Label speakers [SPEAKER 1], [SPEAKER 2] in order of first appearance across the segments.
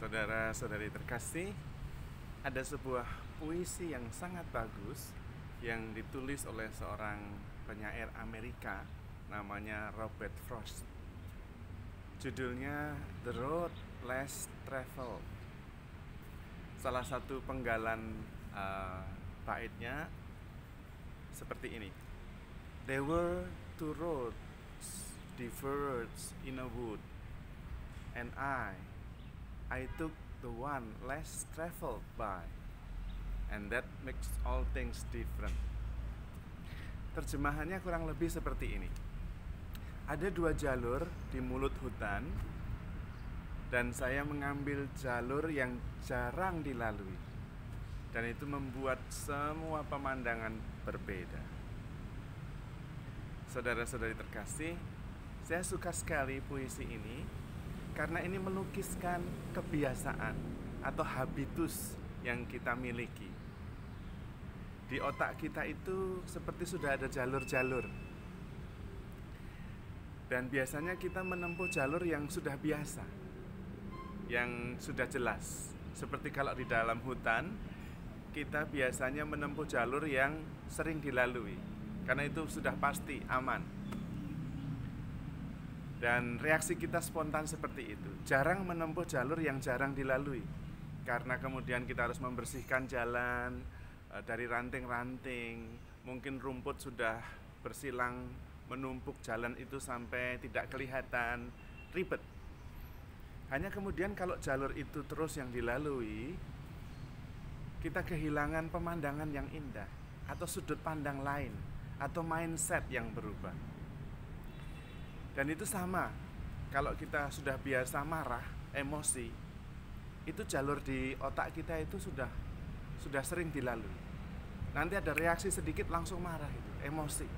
[SPEAKER 1] Saudara-saudari terkasih, ada sebuah puisi yang sangat bagus yang ditulis oleh seorang penyair Amerika namanya Robert Frost. Judulnya The Road Less Traveled. Salah satu penggalan baitnya seperti ini. There were two roads diverged in a wood, and I took the one less traveled by, and that makes all things different. Terjemahannya kurang lebih seperti ini. Ada dua jalur di mulut hutan, dan saya mengambil jalur yang jarang dilalui, dan itu membuat semua pemandangan berbeda. Saudara-saudari terkasih, saya suka sekali puisi ini karena ini melukiskan kebiasaan atau habitus yang kita miliki. Di otak kita itu seperti sudah ada jalur-jalur. Dan biasanya kita menempuh jalur yang sudah biasa, yang sudah jelas. Seperti kalau di dalam hutan, kita biasanya menempuh jalur yang sering dilalui, karena itu sudah pasti aman. Dan reaksi kita spontan seperti itu. Jarang menempuh jalur yang jarang dilalui, karena kemudian kita harus membersihkan jalan dari ranting-ranting. Mungkin rumput sudah bersilang menumpuk jalan itu sampai tidak kelihatan, ribet. Hanya kemudian kalau jalur itu terus yang dilalui, kita kehilangan pemandangan yang indah, atau sudut pandang lain, atau mindset yang berubah. Dan itu sama, kalau kita sudah biasa marah, emosi, itu jalur di otak kita itu sudah sering dilalui. Nanti ada reaksi sedikit langsung marah, itu emosi.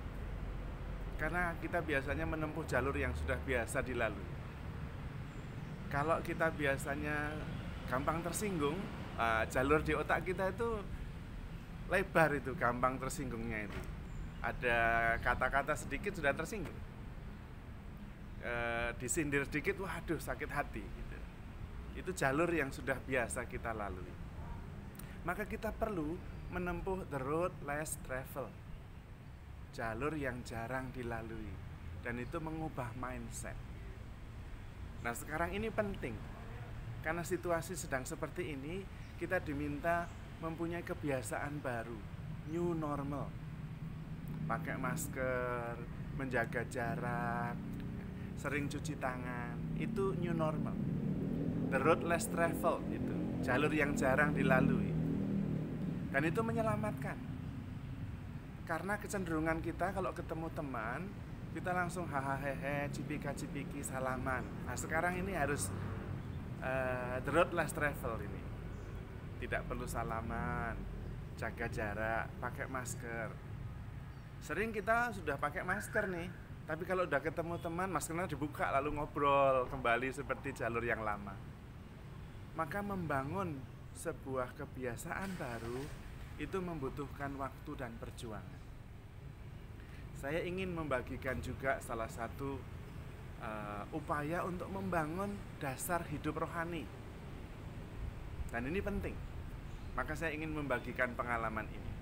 [SPEAKER 1] Karena kita biasanya menempuh jalur yang sudah biasa dilalui. Kalau kita biasanya gampang tersinggung, jalur di otak kita itu lebar, itu gampang tersinggungnya itu. Ada kata-kata sedikit sudah tersinggung. Disindir sedikit, waduh sakit hati gitu. Itu jalur yang sudah biasa kita lalui. Maka kita perlu menempuh the road less traveled, jalur yang jarang dilalui, dan itu mengubah mindset. Nah, sekarang ini penting, karena situasi sedang seperti ini, kita diminta mempunyai kebiasaan baru, new normal. Pakai masker, menjaga jarak, sering cuci tangan, itu new normal. The road less traveled, itu jalur yang jarang dilalui. Dan itu menyelamatkan. Karena kecenderungan kita kalau ketemu teman, kita langsung hahaha, cipika-cipiki, salaman. Nah, sekarang ini harus the road less traveled ini. Tidak perlu salaman, jaga jarak, pakai masker. Sering kita sudah pakai masker nih, tapi kalau udah ketemu teman, maskernya dibuka lalu ngobrol kembali seperti jalur yang lama. Maka membangun sebuah kebiasaan baru itu membutuhkan waktu dan perjuangan. Saya ingin membagikan juga salah satu upaya untuk membangun dasar hidup rohani. Dan ini penting. Maka saya ingin membagikan pengalaman ini,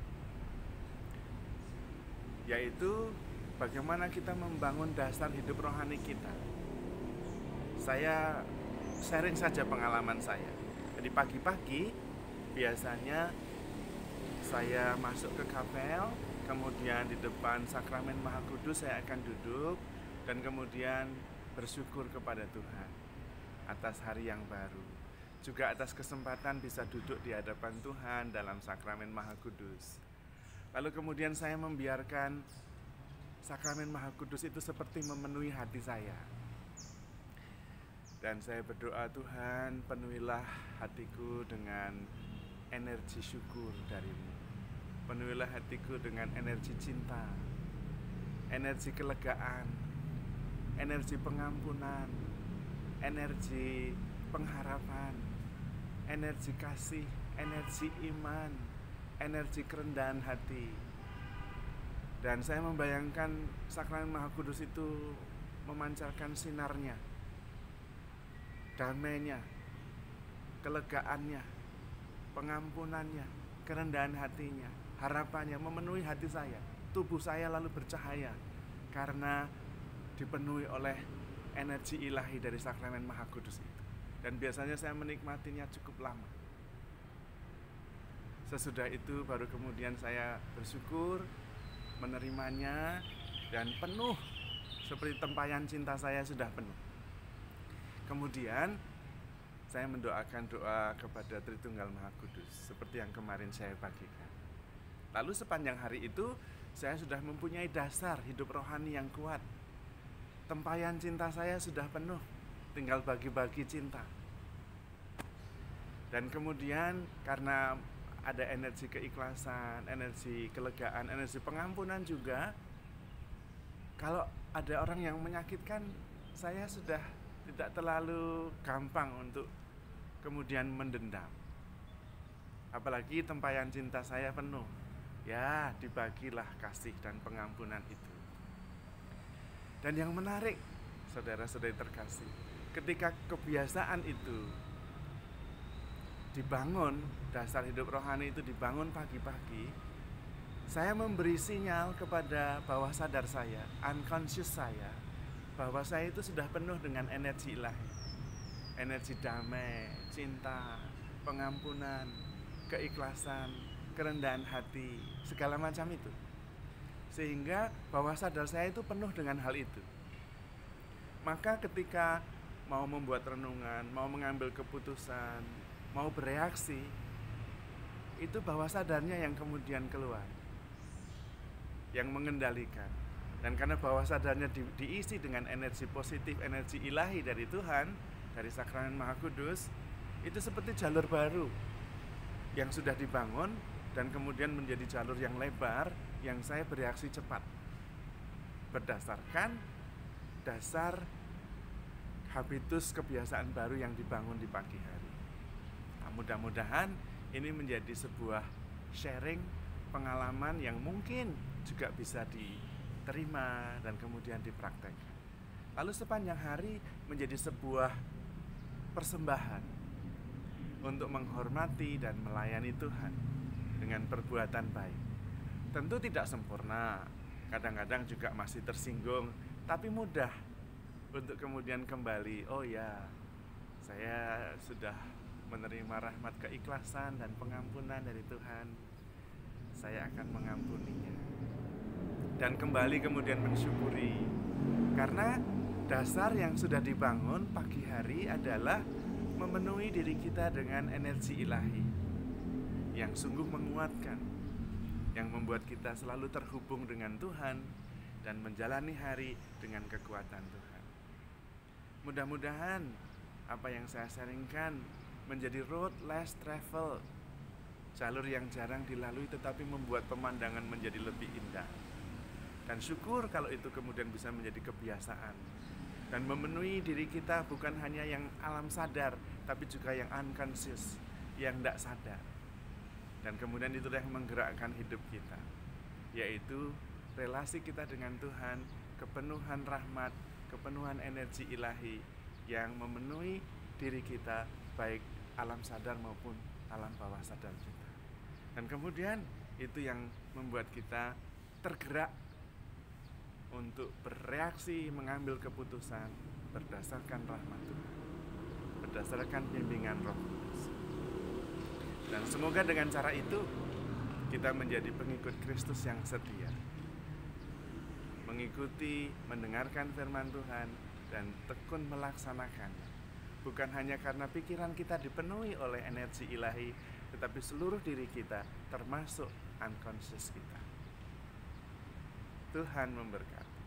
[SPEAKER 1] yaitu bagaimana kita membangun dasar hidup rohani kita. Saya sharing saja pengalaman saya. Jadi pagi-pagi biasanya saya masuk ke kapel, kemudian di depan sakramen Maha Kudus saya akan duduk dan kemudian bersyukur kepada Tuhan atas hari yang baru. Juga atas kesempatan bisa duduk di hadapan Tuhan dalam sakramen Maha Kudus. Lalu kemudian saya membiarkan sakramen Maha Kudus itu seperti memenuhi hati saya. Dan saya berdoa, Tuhan, penuhilah hatiku dengan energi syukur dari-Mu. Penuhilah hatiku dengan energi cinta, energi kelegaan, energi pengampunan, energi pengharapan, energi kasih, energi iman, energi kerendahan hati. Dan saya membayangkan sakramen Maha Kudus itu memancarkan sinarnya, damainya, kelegaannya, pengampunannya, kerendahan hatinya, harapannya memenuhi hati saya. Tubuh saya lalu bercahaya karena dipenuhi oleh energi ilahi dari sakramen Maha Kudus itu. Dan biasanya saya menikmatinya cukup lama. Sesudah itu baru kemudian saya bersyukur, menerimanya, dan penuh, seperti tempayan cinta saya sudah penuh. Kemudian saya mendoakan doa kepada Tritunggal Maha Kudus seperti yang kemarin saya bagikan. Lalu sepanjang hari itu saya sudah mempunyai dasar hidup rohani yang kuat. Tempayan cinta saya sudah penuh, tinggal bagi-bagi cinta. Dan kemudian karena ada energi keikhlasan, energi kelegaan, energi pengampunan juga, kalau ada orang yang menyakitkan, saya sudah tidak terlalu gampang untuk kemudian mendendam. Apalagi tempayan cinta saya penuh, ya dibagilah kasih dan pengampunan itu. Dan yang menarik, saudara-saudari terkasih, ketika kebiasaan itu dibangun, dasar hidup rohani itu dibangun pagi-pagi, saya memberi sinyal kepada bawah sadar saya, unconscious saya, bahwa saya itu sudah penuh dengan energi ilahi. Energi damai, cinta, pengampunan, keikhlasan, kerendahan hati, segala macam itu. Sehingga bawah sadar saya itu penuh dengan hal itu. Maka ketika mau membuat renungan, mau mengambil keputusan, mau bereaksi, itu bawah sadarnya yang kemudian keluar, yang mengendalikan. Dan karena bawah sadarnya diisi dengan energi positif, energi ilahi dari Tuhan, dari sakramen Maha Kudus, itu seperti jalur baru yang sudah dibangun dan kemudian menjadi jalur yang lebar, yang saya bereaksi cepat berdasarkan dasar habitus kebiasaan baru yang dibangun di pagi hari. Nah, mudah-mudahan ini menjadi sebuah sharing pengalaman yang mungkin juga bisa diterima dan kemudian dipraktekkan. Lalu sepanjang hari menjadi sebuah persembahan untuk menghormati dan melayani Tuhan dengan perbuatan baik. Tentu tidak sempurna, kadang-kadang juga masih tersinggung, tapi mudah untuk kemudian kembali, oh ya, saya sudah menerima rahmat keikhlasan dan pengampunan dari Tuhan, saya akan mengampuninya. Dan kembali kemudian mensyukuri, karena dasar yang sudah dibangun pagi hari adalah memenuhi diri kita dengan energi ilahi yang sungguh menguatkan, yang membuat kita selalu terhubung dengan Tuhan dan menjalani hari dengan kekuatan Tuhan. Mudah-mudahan apa yang saya sharingkan menjadi road less travel, jalur yang jarang dilalui tetapi membuat pemandangan menjadi lebih indah. Dan syukur kalau itu kemudian bisa menjadi kebiasaan dan memenuhi diri kita, bukan hanya yang alam sadar tapi juga yang unconscious, yang tidak sadar. Dan kemudian itulah yang menggerakkan hidup kita, yaitu relasi kita dengan Tuhan, kepenuhan rahmat, kepenuhan energi ilahi yang memenuhi diri kita, baik alam sadar maupun alam bawah sadar kita. Dan kemudian itu yang membuat kita tergerak untuk bereaksi, mengambil keputusan berdasarkan rahmat Tuhan, berdasarkan bimbingan Roh Kudus. Dan semoga dengan cara itu kita menjadi pengikut Kristus yang setia, mengikuti, mendengarkan firman Tuhan dan tekun melaksanakannya. Bukan hanya karena pikiran kita dipenuhi oleh energi ilahi, tetapi seluruh diri kita, termasuk unconscious kita. Tuhan memberkati.